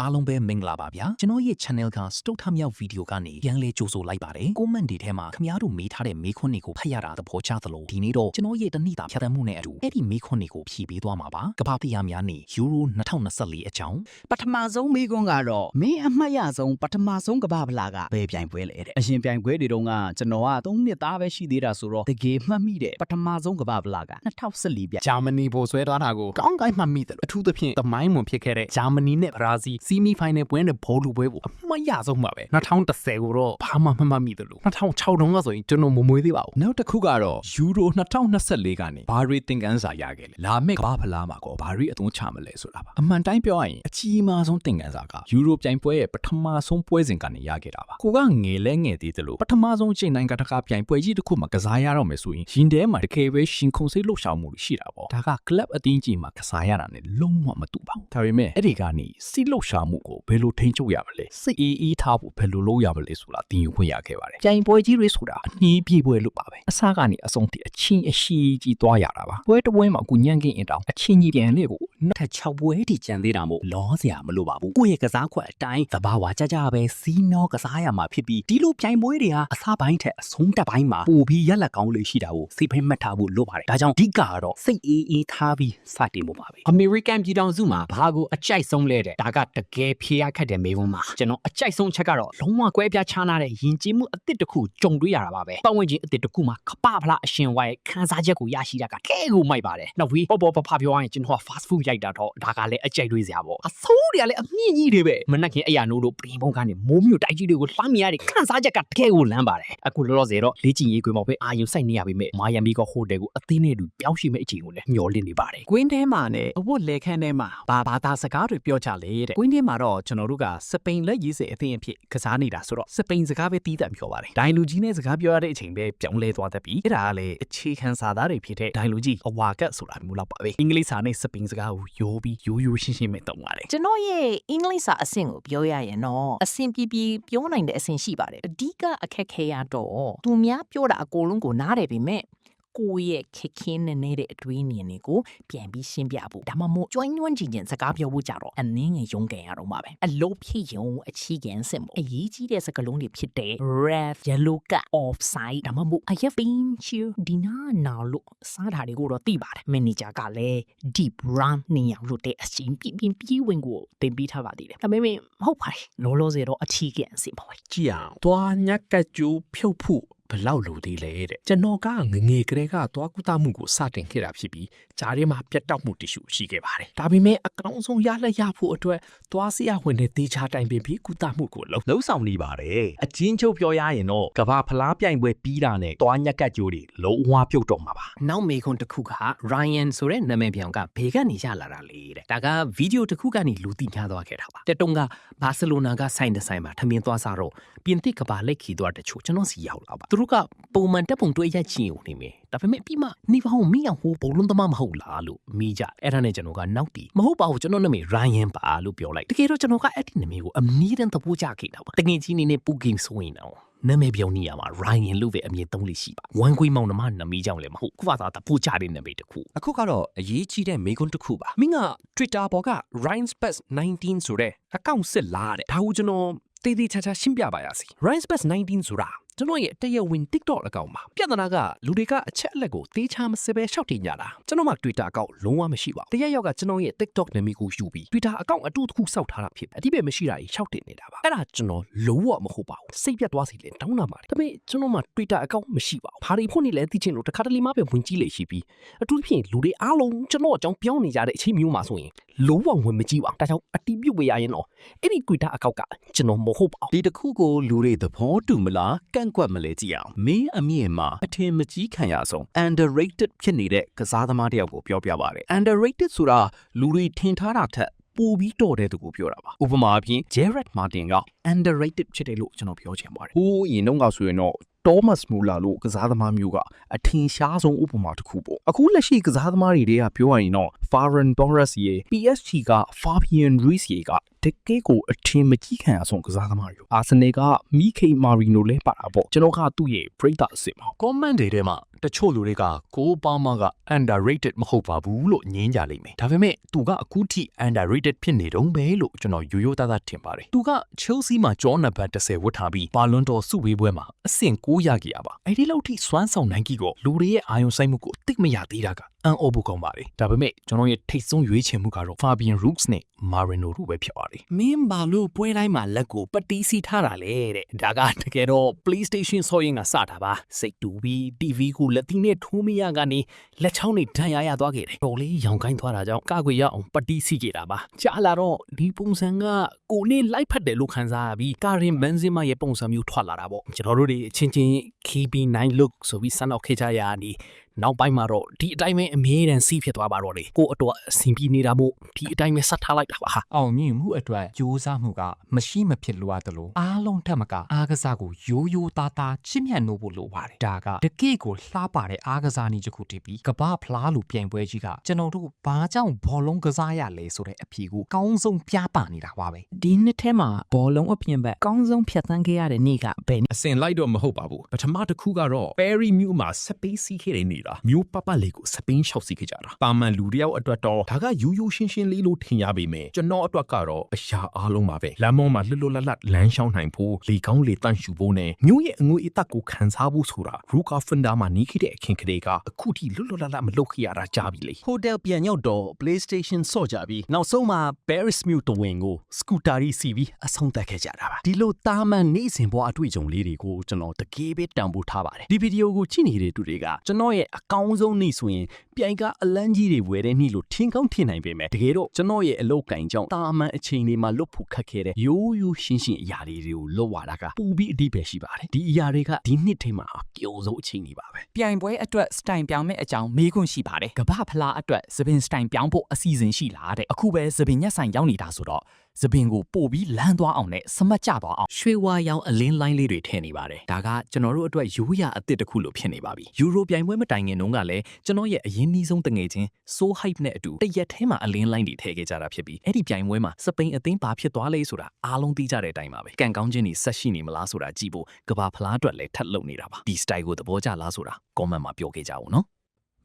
အားလုံးပဲမင်္ဂလာပါဗျာကျွန်တော်ရဲ့ channel က stock ထမြောက် video ကနေပြန်လဲကြိုဆိုလိုက်ပါတယ် comment တွေထဲမှာခင်ဗျားတို့မေးထားတဲ့မေးခွန်းတွေကိုဖတ်ရတာသဘောကျသလိုဒီနေ့တော့ကျွန်တော်ရဲ့တနည်းတာဖြတ်သန်းမှုနဲ့အတူအဲ့ဒီမေးခွန်းတွေကိုဖြေပေးသွားမှာပါကမ္ဘာတရားများနေ Euro 2024အကြောင်း ပထမဆုံးမေးခွန်းကတော့မင်းအမှတ်ရဆုံးပထမဆုံးကမ္ဘာဖလားကဘယ်ပြိုင်ပွဲလဲတဲ့အရင်ပြိုင်ပွဲတွေတုန်းကကျွန်တော်က3နှစ်သားပဲရှိသေးတာဆိုတော့တကယ်မှတ်မိတဲ့ပထမဆုံးကမ္ဘာဖလားက2014ပြ ဂျာမနီပိုဆွဲသွားတာကိုကောင်းကိုင်းမှတ်မိတယ်အထူးသဖြင့်သမိုင်းဝင်ဖြစ်ခဲ့တဲ့ဂျာမနီနဲ့ဘရာဇီးဆီမီဖိုင်နယ်ပွဲနဲ့ဘောလူပွဲကိုအမှတ်ရဆုံးပါပဲ2010ကိုတော့ဘာမှမမှတ်မိသလို2006တုန်းကဆိုရင်ကျွန်တော်မမွေးသေးပါဘူးနောက်တစ်ခုကတော့ယူရို2024ကနေဘာရီသင်ခန်းစာရခဲ့လေလာမယ့်ကမ္ဘာဖလားမှာကောဘာရီအသုံးချမလဲဆိုတာပါအမှန်တိုင်းပြောရရင်အကြီးမားဆုံးသင်ခန်းစာကယူရိုပြိုင်ပွဲရဲ့ပထမဆုံးပွဲစဉ်ကနေရခဲ့တာပါကိုကငယ်လဲငယ်သေးတယ်လို့ပထမဆုံးချိန်တိုင်းကတခါပြိုင်ပွဲကြီးတစ်ခုမှာကစားရတော့မယ်ဆိုရင်ရင်ထဲမှာတကယ်ပဲရှင်ခုန်စိတ်လှုပ်ရှားမှုရှိတာပေါ့ဒါက club အသင်းကြီးမှာကစားရတာနဲ့လုံးဝမတူပါဘူးဒါပေမဲ့အဲ့ဒီကနေစိတ်လှုပ်ရှားမှုကိုဘယ်လိုထိန်းချုပ်ရမလဲစိတ်အေးထားဖို့ဘယ်လိုလုပ်ရမလဲဆိုတာသင်ယူခွင့်ရခဲ့ပါတယ်ပြိုင်ပွဲကြီးတွေဆိုတာအနှီးပြေပွဲလို့ပါပဲအစားကနေအဆုံးထိအချင်းအရှိကြီးသွားရတာပါပွဲတစ်ပွဲမှာကိုညံ့ကင်းအင်တောင်အချင်းကြီးပြန်လေကိုနောက်ထပ်6ပွဲထိကျန်သေးတာမို့လောစရာမလိုပါဘူးကိုယ့်ရဲ့ကစားခွက်အတိုင်းသဘာဝကြကြပဲစီးနှောကစားရမှာဖြစ်ပြီးဒီလိုပြိုင်ပွဲတွေဟာအစားပိုင်းထက်အဆုံးတက်ပိုင်းမှာပိုပြီးရက်လက်ကောင်းလေးရှိတာကိုစိတ်ဖိမှတ်ထားဖို့လိုပါတယ်ဒါကြောင့်အဓိကကတော့စိတ်အေးထားပြီးစတင်ဖို့ပါပဲအမေရိကန်ပြည်ထောင်စုမှာဘာကိုအကြိုက်ဆုံးလဲတဲ့ဒါကတကယ်ဖြေရခက်တဲ့မေးခွန်းပါကျွန်တော်အကြိုက်ဆုံးချက်ကတော့လုံးဝကွဲပြားခြားနားတဲ့ယဉ်ကျေးမှုအသစ်တစ်ခုကြုံတွေ့ရတာပါပဲပတ်ဝန်းကျင်အသစ်တစ်ခုမှာကပဖလားအရှင်ဝါရဲ့ခန်းစားချက်ကိုရရှိတာကကဲကိုမိုက်ပါတယ်နောက်ပြီးပေါ်ဖပြောရရင်ကျွန်တော်က fast food ရိုက်တာတော့ဒါကလည်းအကြိုက်တွေးစရာပေါ့အဆိုးတွေကလည်းအမြင့်ကြီးတွေပဲမနက်ခင်းအရာနိုးလို့ပြင်ပုံကနေမိုးမြို့တိုက်ကြီးတွေကိုလှမ်းမြရတဲ့ခန်းစားချက်ကတကယ်ကိုလမ်းပါတယ်အခုလောလောဆယ်တော့လေ့ကျင့်ရေးကွင်းမှာပဲအာရုံစိုက်နေရပေမဲ့မာယမ်ဘီကဟိုတယ်ကိုအသင်းနဲ့တူပြောင်းရွှေ့မဲ့အချိန်ကိုလည်းမျှော်လင့်နေပါတယ်ကွင်းထဲမှာနဲ့အဝတ်လေခန်းထဲမှာဘာသာစကားတွေပြောကြလေတဲ့ကွင်းထဲမှာတော့ကျွန်တော်တို့ကစပိန်လက်ရေးစဲအသင်းအဖြစ်ကစားနေတာဆိုတော့စပိန်စကားပဲတီးတတ်ပြောပါတယ်ဒိုင်လူကြီးနဲ့စကားပြောရတဲ့အချိန်ပဲပြောင်းလဲသွားတတ်ပြီးအဲ့ဒါကလည်းအခြေခံစာသားတွေဖြစ်တဲ့ဒိုင်လူကြီးအဝါကတ်ဆိုတာမျိုးလောက်ပါပဲအင်္ဂလိပ်စာနဲ့စပိန်စကားကိုရိုးပြီးရိုးရှင်းပဲသုံးပါတယ်ကျွန်တော်ရဲ့အင်္ဂလိပ်စာအဆင့်ကိုပြောရရင်တော့အဆင့်ပြပြပြောနိုင်တဲ့အဆင့်ရှိပါတယ်အဓိကအခက်ခဲရတော့သူများပြောတာအကုန်လုံးကိုနားတယ်ပေမဲ့ကိုယ့်ရဲ့ခက်ခဲနေတဲ့အတွေးအမြင်တွေကိုပြန်ပြီးရှင်းပြဖို့ဒါမှမဟုတ်ကျွမ်းကျွမ်းကျင်ကျင်စကားပြောဖို့ကြတော့အနည်းငယ်ရုန်းကန်ရတော့မှာပဲအလုံးဖြစ်ရုံအခြေခံစင်မို့အရေးကြီးတဲ့စကားလုံးတွေဖြစ်တဲ့ red yellow card offside ဒါမှမဟုတ်အရက်ပင်းချီဒီနာလို့စားတာတွေကိုတော့သိပါတယ်မန်နေဂျာကလည်း deep run နေအောင်လုပ်တဲ့အချိန်ပြင်းပြေးဝင်ကိုတင်ပေးထားပါသေးတယ်ဒါပေမဲ့မဟုတ်ပါဘူးလောလောဆယ်တော့အခြေခံအဆင့်ပါပဲကြည့်အောင်သွားညက်ကကျိုးဖြုတ်ဖို့ဘလောက်လိုသေးလဲတဲ့ကျွန်တော်ကငငယ်ကလေးကသွားကူတာမှုကိုစတင်ခဲ့တာဖြစ်ပြီးဂျားထဲမှာပြတ်တောက်မှုတ िश ူရှိခဲ့ပါတယ်ဒါပေမဲ့အကောင်းဆုံးရလက်ရဖို့အတွက်သွားစရာဝင်တဲ့တေချာတိုင်ပင်ပြီးကူတာမှုကိုလှုပ်ဆောင်နေပါတယ်အချင်းချုပ်ပြောရရင်တော့ကဘာဖလားပြိုင်ပွဲပြီးတာနဲ့သွားညက်ကကြိုးတွေလုံးဝပြုတ်တော့မှာပါနောက်မေခွန်းတစ်ခုက Ryan ဆိုတဲ့နာမည်ပြောင်ကဘေကနေရလာတာလေတဲ့ဒါကဗီဒီယိုတစ်ခုကနေလူသိများသွားခဲ့တာပါတက်တုံးကဘာစီလိုနာကဆိုင်တစ်ဆိုင်မှာထမင်းသွားစားတော့ပြင်သစ်ကဘာလက်ခီသွားတချို့ကျွန်တော်စီရောက်လာပါသူတို့ကပုံမှန်တက်ပုံတွေ့ရချင်ုံနေမယ်ဒါပေမဲ့ပြီးမှနေပါဦးမင်းအောင်ဟိုဘုံလုံးသမားမဟုတ်လားလို့မိကြအဲ့ဒါနဲ့ကျွန်တော်ကနောက်တီမဟုတ်ပါဘူးကျွန်တော်နာမည် Ryan ပါလို့ပြောလိုက်တကယ်တော့ကျွန်တော်ကအဲ့ဒီနာမည်ကိုအမြဲတမ်းသဘောကျခဲ့တာပါတကယ်ကြီးနေနဲ့ပူကင်းဆိုရင်တော့နာမည်ပြောနေရမှာ Ryan လို့ပဲအမြဲသုံးလို့ရှိပါဝမ်ခွေးမောင်နှမနာမည်ကြောင့်လည်းမဟုတ်ကွာသာသဘောကျတဲ့နာမည်တစ်ခုအခုကတော့အရေးကြီးတဲ့မေးခွန်းတစ်ခုပါမင်းက Twitter ပေါ်က Ryanspets19 ဆိုတဲ့အကောင့်စစ်လာတဲ့ဒါကိုကျွန်တော်တေးသေးချာချာရှင်းပြပါရစီ Ryanspets19 ဆိုတာကျွန်တော်ရဲ့တရားဝင် TikTok အကောင့်မှာပြဿနာကလူတွေကအချက်အလက်ကိုတေးချာမစပဲရှောက်တင်ကြတာကျွန်တော်မှ Twitter အကောင့်လုံးဝမရှိပါဘူးတရက်ရောက်ကကျွန်တော်ရဲ့ TikTok နာမည်ကိုယူပြီး Twitter အကောင့်အတူတစ်ခုစောက်ထားတာဖြစ်အတိပဲမရှိတာကြီးရှောက်တင်နေတာပါအဲ့ဒါကျွန်တော်လုံးဝမဟုတ်ပါဘူးစိတ်ပြတ်သွားစီလဲတောင်းတာပါတယ်ဒါပေမဲ့ကျွန်တော်မှ Twitter အကောင့်မရှိပါဘူးဘာတွေဖွင့်နေလဲသိချင်လို့တစ်ခါတလေမှပဲဝင်ကြည့်လေရှိပြီးအထူးသဖြင့်လူတွေအားလုံးကျွန်တော်အကြောင်းပြောနေကြတဲ့အချိန်မျိုးမှာဆိုရင်လုံးဝဝင်မကြည့်ပါဘူးဒါကြောင့်အတိပြုတ်ပေးရရင်တော့အဲ့ဒီ Twitter အကောင့်ကကျွန်တော်မဟုတ်ပါဘူးဒီတစ်ခုကိုလူတွေသဘောတူမလားကန့်ကွက်မလဲကြည့်အောင်မင်းအမြင့်မှာအထင်မကြီးခံရဆုံး underrated ဖြစ်နေတဲ့ကစားသမားတယောက်ကိုပြောပြပါတယ် underrated ဆိုတာလူတွေထင်ထားတာထက်ပိုပြီးတော်တဲ့သူကိုပြောတာပါဥပမာအဖြစ် Jared Martin က underrated ဖြစ်တယ်လို့ကျွန်တော်ပြောချင်ပါတယ်ဟိုးအရင်တော့ကဆိုရင်တော့Thomas Muller လို့ကစားသမားမျိုးကအထင်ရှားဆုံးဥပမာတစ်ခုပေါ့အခုလက်ရှိကစားသမားတွေကပြောရရင်တော့ Ferran Torres ရဲ့ PSG က Fabian Ruiz က တကယ်ကိုအထင်မကြီးခံအဆုံးကစားသမားတွေအာဆင်နယ်ကမီခေမာရီနိုလဲပါတာပေါ့ကျွန်တော်ကသူ့ရဲ့ပရိသတ်အစ်မ comment တွေထဲမှာတချို့လူတွေကကိုပါမာက underrated မဟုတ်ပါဘူးလို့ညင်းကြလိမ့်မယ်ဒါပေမဲ့သူကအခုထိ underrated ဖြစ်နေတော့ပဲလို့ကျွန်တော်ရိုးရိုးသားသားထင်ပါတယ်သူက Chelsea မှာကျောနံပါတ်10ဝတ်ထားပြီးဘာလွန်တော်စုဝေးပွဲမှာအဆင့်9ရခဲ့ရပါအဲ့ဒီလောက်ထိစွမ်းဆောင်နိုင်ကြီးကိုလူတွေရဲ့အာရုံစိုက်မှုကိုတိတ်မရသေးတာကအန်အော်ဖို့ကောင်းပါတယ်ဒါပေမဲ့ကျွန်တော်ရဲ့ထိတ်ဆုံးရွေးချယ်မှုကတော့ Fabian Ruiz နဲ့ Marino တို့ပဲဖြစ်ပါတယ် မင်းဘာလို့ပွဲတိုင်းမှာလက်ကိုပတီးစီထားတာလဲတဲ့ဒါကတကယ်တော့ PlayStation ဆော့ရင်ကစတာပါစိတ်တူပြီး TV ကိုလက်သီးနဲ့ထိုးမရကနေလက်ချောင်းနဲ့ဒဏ်ရာရသွားခဲ့တယ်တော်လေးရောင်ကိုင်းသွားတာကြောင့်ကာကွယ်ရအောင်ပတီးစီခဲ့တာပါကြားလာတော့ဒီပုံစံကကိုနဲ့လိုက်ဖက်တယ်လို့ခံစားရပြီးကာရင်ဘန်ဇင်မာရဲ့ပုံစံမျိုးထွက်လာတာပေါ့ကျွန်တော်တို့တွေအချင်းချင်း KB9 look ဆိုပြီးစမ်းတော့ခဲ့ကြရသည်နောက်ပိုင်းမှာတော့ဒီအတိုင်းပဲအမြဲတမ်းစီးဖြစ်သွားပါတော့လေကိုအတွက်အဆင်ပြေနေတာမို့ဒီအတိုင်းပဲဆက်ထားလိုက်တာပါဟာ အောင်မြင်မှုအတွက်ကြိုးစားမှုကမရှိမဖြစ်လိုအပ်တယ်လို့အားလုံးထက်မကအားကစားကိုရိုးရိုးသားသားချစ်မြတ်နိုးဖို့လိုပါတယ်ဒါကတကယ့်ကိုလှပတဲ့အားကစားနည်းတစ်ခုတည်ပြီးကမ္ဘာဖလားလိုပြိုင်ပွဲကြီးကကျွန်တော်တို့ဘာကြောင့်ဘောလုံးကစားရလဲဆိုတဲ့အဖြေကိုကောင်းဆုံးပြပနေတာပါပဲ ဒီနှစ်ထဲမှာဘောလုံးအပြင်ဘက်ကောင်းဆုံးဖြတ်သန်းခဲ့ရတဲ့နေ့ကဘယ် အစင်လိုက်တော့မဟုတ်ပါဘူးပထမတစ်ခုကတော့ Perry မြို့မှာစပိန်စီးခဲ့တဲ့နေတာမြို့ပပလေးကိုစပိန်ရှောက်စီးခဲ့ကြတာပါမန်လူတယောက်အတွက်တော့ဒါကယူယူရှင်းရှင်းလေးလို့ထင်ရပေမဲ့ကျွန်တော်အတွက်ကတော့အရာအားလုံးပါပဲလမ်းမောမှာလှလွတ်လပ်လပ်လမ်းရှောင်းနိုင်ဖို့လေကောင်းလေတန့်ရှူဖို့နဲ့မြို့ရဲ့အငွေအသက်ကိုခံစားဖို့ဆိုတာရူကာဖန်ဒါမှာနေခဲ့တဲ့အခင်းကလေးကအခုထိလွတ်လွတ်လပ်လပ်မလုပ်ခဲ့ရတာကြားပြီလေ ဟိုတယ်ပြန်ရောက်တော့ PlayStation ဆော့ကြပြီးနောက်ဆုံးမှာ Paris မြို့တဝင်းကိုစကူတာရီစီပြီးအဆုံးသတ်ခဲ့ကြတာပါဒီလိုတာမန်နေစဉ်ဘဝအတွေ့အကြုံလေးတွေကိုကျွန်တော်တကယ်ပဲတန်ဖိုးထားပါတယ်ဒီဗီဒီယိုကိုကြည့်နေတဲ့သူတွေကကျွန်တော်ရဲ့အကောင်းဆုံးနေ့ဆိုရင်ပြိုင်ကအလန်းကြီးတွေဝယ်တဲ့နေ့လို့ထင်ကောင်းထင်နိုင်ပေမဲ့တကယ်တော့ကျွန်တော်ရဲ့အလုပ်ကင်ကြောင့်တာမန်အချိန်တွေမှာလွတ်ဖို့ခက်ခဲတဲ့ရိုးရိုးရှင်းရှင်းအရာတွေကိုလုပ်ရတာကပူပြီးအဓိပ္ပာယ်ရှိပါတယ်ဒီအရာတွေကဒီနှစ်ထဲမှာအကျော်ဆုံးအချိန်တွေပါပဲ ပြိုင်ပွဲအတွက်စတိုင်ပြောင်းမဲ့အကြောင်းမေးခွန်းရှိပါတယ်ကမ္ဘာဖလားအတွက်သပင်စတိုင်ပြောင်းဖို့အစီအစဉ်ရှိလားတဲ့အခုပဲသပင်ညက်ဆိုင်ရောက်နေတာဆိုတော့သပင်ကိုပို့ပြီးလမ်းသွားအောင်နဲ့စမတ်ကျသွားအောင် ရွှေဝါရောင်အလင်းလိုင်းလေးတွေထည့်နေပါတယ်ဒါကကျွန်တော်တို့အတွက်ရိုးရာအသစ်တစ်ခုလို့ဖြစ်နေပါပြီယူရိုပြိုင်ပွဲမတိုင်ခင်တုန်းကလည်းကျွန်တော်ရဲ့အရင်နှီးဆုံးတငယ်ချင်း So Hype နဲ့အတူတရက်ထဲမှာအလင်းလိုင်းတွေထည့်ခဲ့ကြတာဖြစ်ပြီးအဲ့ဒီပြိုင်ပွဲမှာစပိန်အသင်းဘာဖြစ်သွားလဲဆိုတာအားလုံးသိကြတဲ့အတိုင်းပါပဲကန်ကောင်းချင်းတွေဆက်ရှိနေမလားဆိုတာကြည့်ဖို့ကဘာဖလားအတွက်လည်းထပ်လုပ်နေတာပါဒီ style ကိုသဘောကျလားဆိုတာ comment မှာပြောခဲ့ကြအောင်နော်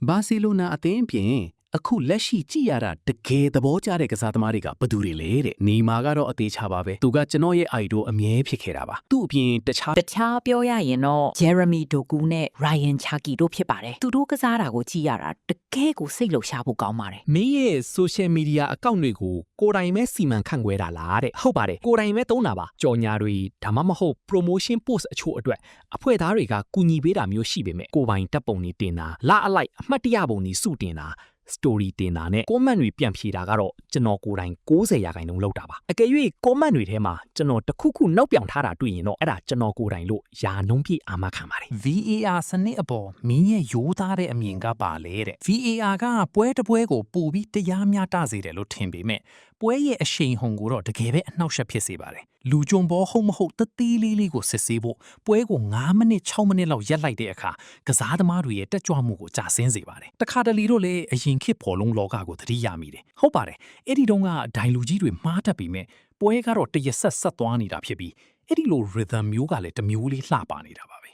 ဘာစီလိုနာအသင်းပြင်အခုလက်ရှိကြည့်ရတာတကယ်သဘောကျတဲ့ကစားသမားတွေကဘယ်သူတွေလဲတဲ့နေမာကတော့အသေးချပါပဲသူကကျွန်တော်ရဲ့ idol အမြဲဖြစ်ခဲ့တာပါသူ့အပြင်တခြား တခြားပြောရရင်တော့ Jeremy Doku နဲ့ Ryan Cherki တို့ဖြစ်ပါတယ်သူတို့ကစားတာကိုကြည့်ရတာတကယ်ကိုစိတ်လှုပ်ရှားဖို့ကောင်းပါတယ် မင်းရဲ့ social media account တွေကိုကိုယ်တိုင်ပဲစီမံခန့်ခွဲတာလားတဲ့ဟုတ်ပါတယ်ကိုယ်တိုင်ပဲသုံးတာပါကြော်ညာတွေဒါမှမဟုတ် promotion post အချို့အတွက်အဖွဲ့သားတွေကကူညီပေးတာမျိုးရှိပေမဲ့ကိုယ်ပိုင်တပ်ပုံတွေတင်တာလအလိုက်အမှတ်တရပုံတွေစုတင်တာstory တင်တာနဲ့ comment တွေပြန်ဖြေတာကတော့ကျွန်တော်ကိုယ်တိုင်90%လောက်တာပါအကယ်၍ comment တွေထဲမှာကျွန်တော်တခုခုနောက်ပြောင်ထားတာတွေ့ရင်တော့အဲ့ဒါကျွန်တော်ကိုယ်တိုင်လို့ယာနှုံးပြည့်အာမခံပါတယ် VAR စနစ်အပေါ်မင်းရဲ့ရိုးသားတဲ့အမြင်ကပါလေတဲ့ VAR ကပွဲတစ်ပွဲကိုပို့ပြီးတရားမျှတစေတယ်လို့ထင်ပေမဲ့ပွဲရဲ့အရှိန်ဟုန်ကိုတော့တကယ်ပဲအနှောက်အယှက်ဖြစ်စေပါတယ်လူကြုံဘောဟုတ်မဟုတ်တသေးလေးလေးကိုစစ်ဆေးဖို့ပွဲကို9မိနစ်6မိနစ်လောက်ရက်လိုက်တဲ့အခါကစားသမားတွေရဲ့တက်ကြွမှုကိုကြာဆင်းစေပါတယ်တခါတလေတော့လေအရင်ခေတ်ပေါ်လုံးလောကကိုသတိရမိတယ်ဟုတ်ပါတယ်အဲ့ဒီတုန်းကဒိုင်လူကြီးတွေမှားတတ်ပေမဲ့ပွဲကတော့တရဆက်သွားနေတာဖြစ်ပြီးအဲ့ဒီလို rhythm မျိုးကလည်းတစ်မျိုးလေးလှပနေတာပါပဲ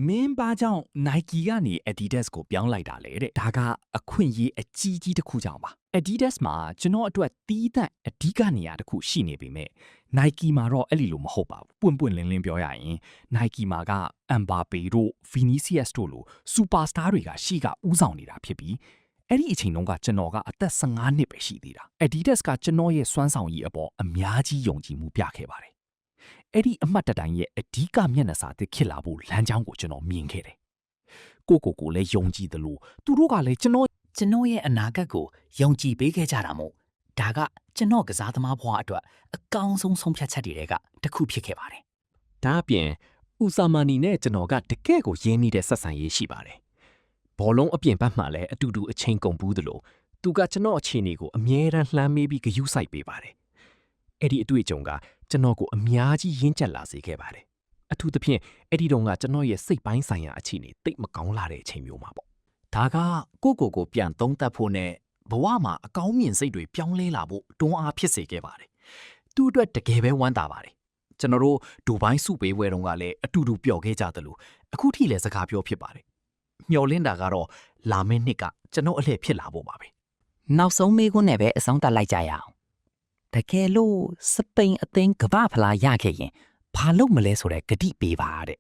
မင်းဘာကြောင့် Nike ကနေ Adidas ကိုပြောင်းလိုက်တာလဲတဲ့ဒါကအခွင့်အရေးအကြီးကြီးတစ်ခုကြောင့်ပါ Adidas မှာကျွန်တော်အတွက်တီးသန့်အဓိကနေရာတစ်ခုရှိနေပေမဲ့ Nike မှာတော့အဲ့လိုမဟုတ်ပါဘူးပွင့်လင်းလင်းပြောရရင် Nike မှာက Mbappe တို့ Vinicius တို့လို superstar တွေကရှေ့ကဦးဆောင်နေတာဖြစ်ပြီးအဲ့ဒီအချိန်တုန်းကကျွန်တော်ကအသက်15နှစ်ပဲရှိသေးတာ Adidas ကကျွန်တော်ရဲ့စွမ်းဆောင်ရည်အပေါ်အများကြီးယုံကြည်မှုပြခဲ့ပါတယ်အဲ့ဒီအမှတ်တတိုင်းရဲ့အဓိကမျက်နှာစာသစ်ဖြစ်လာဖို့လမ်းကြောင်းကိုကျွန်တော်မြင်ခဲ့တယ်ကိုလည်းယုံကြည်တယ်လို့သူတို့ကလည်းကျွန်တော်ရဲ့အနာဂတ်ကိုယုံကြည်ပေးခဲ့ကြတာမို့ဒါကကျွန်တော်ကစားသမားဘဝအတွက်အကောင်းဆုံးဆုံးဖြတ်ချက်တွေကတစ်ခုဖြစ်ခဲ့ပါတယ် ဒါအပြင်ဦးစာမာနီနဲ့ကျွန်တော်ကတကယ့်ကိုရင်းနှီးတဲ့ဆက်ဆံရေးရှိပါတယ်ဘောလုံးအပြင်ဘက်မှလည်းအတူတူအချိန်ကုန်ဘူးသလိုသူကကျွန်တော်အခြေအနေကိုအမြဲတမ်းလှမ်းမေးပြီးဂရုစိုက်ပေးပါတယ်အဲ့ဒီအတွေ့အကြုံကကျွန်တော်ကိုအများကြီးရင့်ကျက်လာစေခဲ့ပါတယ်အထူးသဖြင့်အဲ့ဒီတုန်းကကျွန်တော်ရဲ့စိတ်ပိုင်းဆိုင်ရာအခြေအနေတိတ်မကောင်းလာတဲ့အချိန်မျိုးမှာပေါ့ဒါကကိုပြန်သုံးသပ်ဖို့နဲ့ဘဝမှာအကောင်းမြင်စိတ်တွေပြောင်းလဲလာဖို့တွန်းအားဖြစ်စေခဲ့ပါတယ် သူ့အတွက်တကယ်ပဲဝမ်းသာပါတယ်ကျွန်တော်တို့ဒူဘိုင်းစုပေးပွဲတုန်းကလည်းအတူတူပျော်ခဲ့ကြသလိုအခုထိလည်းစကားပြောဖြစ်ပါတယ်မျော်လင့်တာကတော့လာမယ့်နှစ်ကကျွန်တော်အလှည့်ဖြစ်လာဖို့ပါပဲ နောက်ဆုံးမေးခွန်းနဲ့ပဲအဆုံးသတ်လိုက်ကြရအောင်တကယ်လို့စပိန်အသင်းကမ္ဘာဖလားရခဲ့ရင်ဘာလုပ်မလဲဆိုတဲ့ဂတိပေးပါတဲ့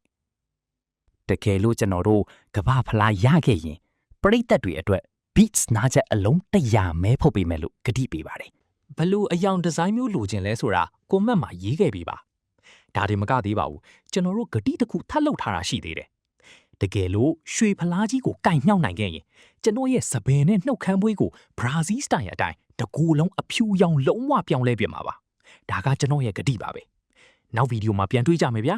တကယ်လို့ကျွန်တော်တို့ကမ္ဘာဖလားရခဲ့ရင်ပရိသတ်တွေအတွက် beats နားချက်အလုံး100မဲဖုတ်ပေးမယ်လို့ဂတိပေးပါတယ် ဘလို့အယောင်ဒီဇိုင်းမျိုးလိုချင်လဲဆိုတာကွန်မန့်မှာရေးခဲ့ပြီးပါဒါတွေမကသေးပါဘူးကျွန်တော်တို့ဂတိတစ်ခုထပ်လုပ်ထားတာရှိသေးတယ်တကယ်လို့ရွှေဖလားကြီးကိုကင်မြှောက်နိုင်ခဲ့ရင်ကျွန်တော်ရဲ့စပယ်နဲ့နှုတ်ခမ်းပွေးကိုဘရာဇီးစတိုင်အတိုင်းတကူလုံးအဖြူရောင်လုံးဝပြောင်းလဲပြမှာပါဒါကကျွန်တော်ရဲ့ဂတိပါပဲနောက်ဗီဒီယိုမှာပြန်တွေ့ကြမယ်ဗျာ